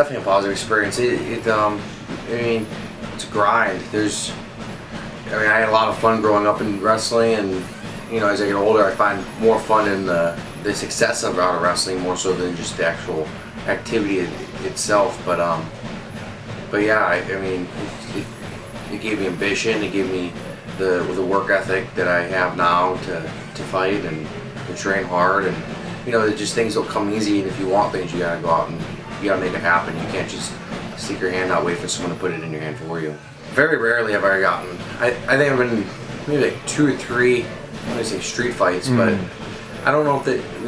Definitely a positive experience. I mean, it's a grind. I had a lot of fun growing up in wrestling, and as I get older, I find more fun in the success of out of wrestling more so than just the actual activity itself. But yeah, I mean, it gave me ambition. It gave me the work ethic that I have now to fight and to train hard, and just things will come easy. And if you want things, you gotta go out and you gotta make it happen. You can't just stick your hand out, wait for someone to put it in your hand for you. Very rarely have I gotten. I think I've been maybe like 2 or 3. I'm gonna say street fights, but I don't know if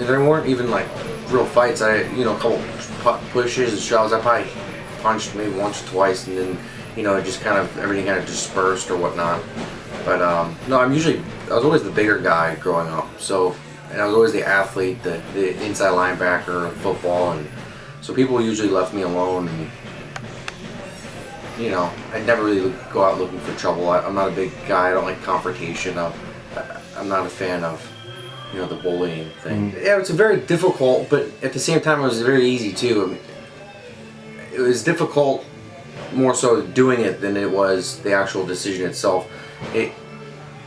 there weren't even like real fights. A couple pushes and shoves. I probably punched maybe once or twice, and then it just everything kind of dispersed or whatnot. But no, I was always the bigger guy growing up. And I was always the athlete, the inside linebacker in football, and so people usually left me alone. And I never really go out looking for trouble. I'm not a big guy. I don't like confrontation. I'm not a fan of the bullying thing. Yeah, it's very difficult, but at the same time, it was very easy too. I mean, it was difficult more so doing it than it was the actual decision itself.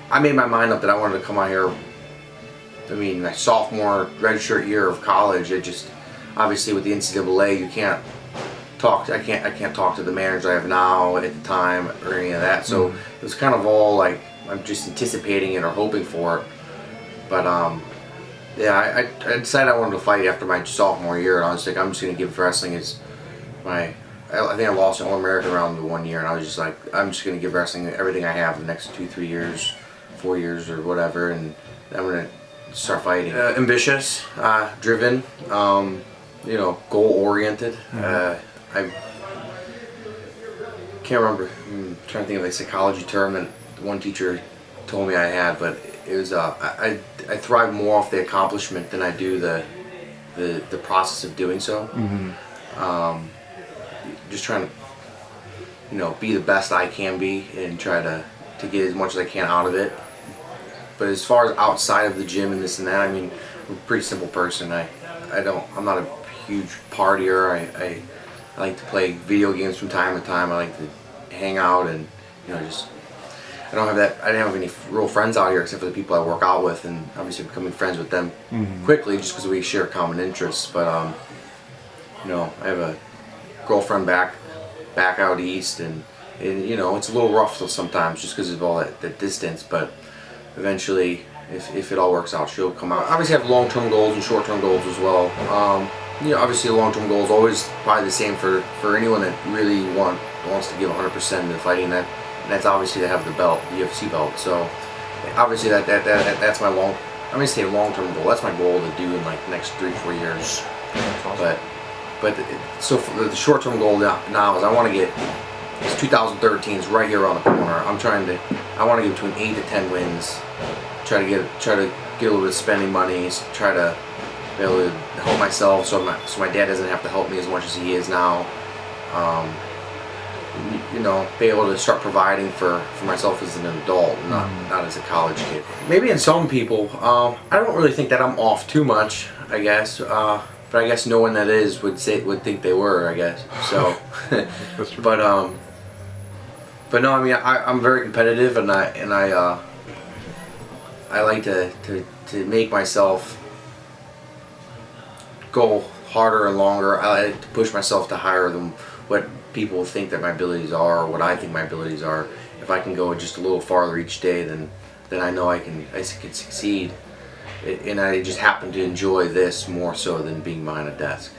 I made my mind up that I wanted to come out here. I mean, my sophomore redshirt year of college, it just obviously with the NCAA, you can't talk. I can't talk to the manager I have now at the time or any of that. So it was kind of all like I'm just anticipating it or hoping for it. But yeah, I decided I wanted to fight after my sophomore year, and I was like, I'm just gonna give wrestling as my. I think I lost an All-American round the 1 year, and I was just like, I'm just gonna give wrestling everything I have the next 2, 3 years, 4 years, or whatever, and I'm gonna start fighting. Ambitious, driven, goal-oriented. I can't remember. I'm trying to think of a psychology term that one teacher told me I had, but it was I thrive more off the accomplishment than I do the process of doing so. Just trying to be the best I can be and try to get as much as I can out of it. But as far as outside of the gym and this and that, I mean, I'm a pretty simple person. I'm not a huge partier. I like to play video games from time to time. I like to hang out and just. I didn't have any real friends out here except for the people I work out with, and obviously becoming friends with them quickly just because we share common interests. But I have a girlfriend back out east, and it's a little rough sometimes just because of all that distance. But eventually, if it all works out, she'll come out. Obviously, I have long-term goals and short-term goals as well. Obviously, the long-term goal is always probably the same for anyone that really wants to give 100% into fighting. That's obviously to have the belt, the UFC belt. So obviously that's my I'm gonna say long-term goal. That's my goal to do in like the next 3-4 years. Awesome. But so for the short-term goal now is I want to get. It's 2013 is right here around the corner. I want to get between 8 to 10 wins. Try to get a little bit of spending money. Try to be able to help myself so my dad doesn't have to help me as much as he is now. Be able to start providing for myself as an adult, not as a college kid. Maybe in some people, I don't really think that I'm off too much, I guess. But I guess no one that is would think they were, I guess. So, That's true. But no, I mean I'm very competitive, and I like to make myself go harder and longer. I like to push myself to higher than what people think that my abilities are, or what I think my abilities are. If I can go just a little farther each day, then I know I can succeed. And I just happen to enjoy this more so than being behind a desk.